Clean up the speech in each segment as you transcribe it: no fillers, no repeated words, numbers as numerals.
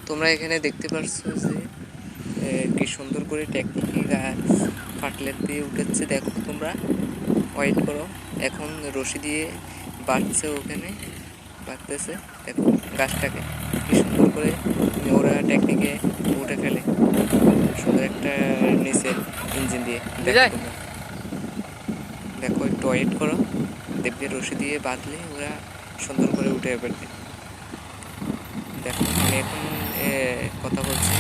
তোমরা এখানে দেখতে পাচ্ছ যে কি সুন্দর করে টেকনিকে গাছ ফাটলেট দিয়ে উঠেছে। দেখো তোমরা ওয়েট করো, এখন রশি দিয়ে বাঁধছে, ওখানে বাঁধতেছে। দেখো গাছটাকে কি সুন্দর করে ওরা টেকনিকে উঠে ফেলে সুন্দর একটা নিচের ইঞ্জিন দিয়ে। দেখো তোমরা, দেখো একটু ওয়েট করো, দেখবে রশি দিয়ে বাঁধলে ওরা সুন্দর করে উঠে ফেলবে। দেখো আমি এখন কথা বলছি।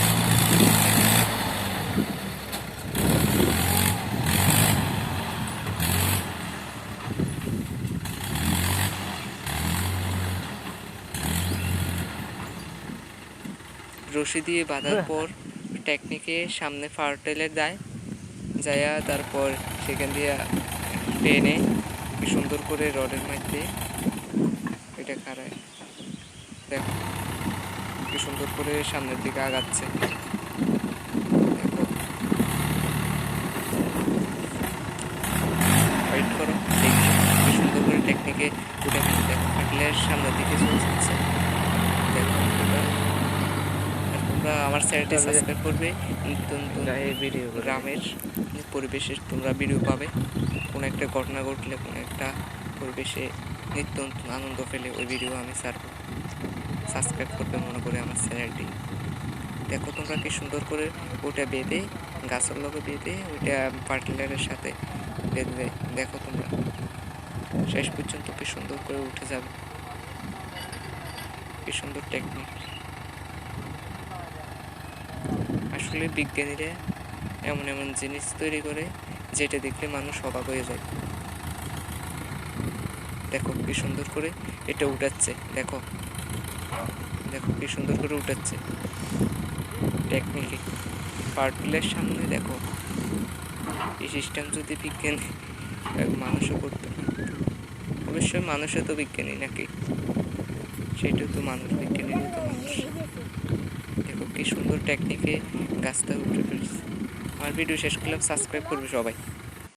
রশি দিয়ে বাঁধার পর টেকনিকে সামনে ফার্টেলে যায়া তারপর সেখান দিয়ে টেনে কি সুন্দর করে রডের মধ্যে এটা খাড়ায়। দেখো কি সুন্দর করে সামনের দিকে আগাচ্ছে। দেখো ওয়েট করো, দেখি কি সুন্দর করে টেকনিকে উঠে ফেলে। দেখো ফাটলের সামনের দিকে চলে যাচ্ছে। দেখো তোমরা আমার চ্যানেলটি সাবস্ক্রাইব করবে, নিত্য নতুন ভিডিও গ্রামের পরিবেশের তোমরা ভিডিও পাবে। কোনো একটা ঘটনা ঘটলে, কোনো একটা পরিবেশে নিত্য নতুন আনন্দ পেলে ওই ভিডিও আমি ছাড়বো। সাবস্ক্রাইব করবে মনে করে আমার চ্যানেলটি। দেখো তোমরা কি সুন্দর করে ওটা বেঁধে, গাছের লগে বেঁধে ওইটা ফার্টিলাইজারের সাথে বেঁধে। দেখো তোমরা শেষ পর্যন্ত কি সুন্দর করে উঠে যাবে। কি সুন্দর টেকনিক। আসলে বিজ্ঞানীরা এমন এমন জিনিস তৈরি করে যেটা দেখলে মানুষ অবাক হয়ে যায়। দেখো কি সুন্দর করে এটা উঠাচ্ছে। দেখো দেখো কি সুন্দর করে উঠাচ্ছে টেকনিকে পার্টিলের সামনে। দেখো এই সিস্টেম যদি বিজ্ঞানী মানুষও করতে পারে, অবশ্যই মানুষও তো বিজ্ঞানী নাকি, সেটাও তো মানুষ, বিজ্ঞানীরও তো মানুষ। দেখো কি সুন্দর টেকনিকে গাছটা উঠে ফেলছে। আমার ভিডিও শেষ করলাম, সাবস্ক্রাইব করবে সবাই।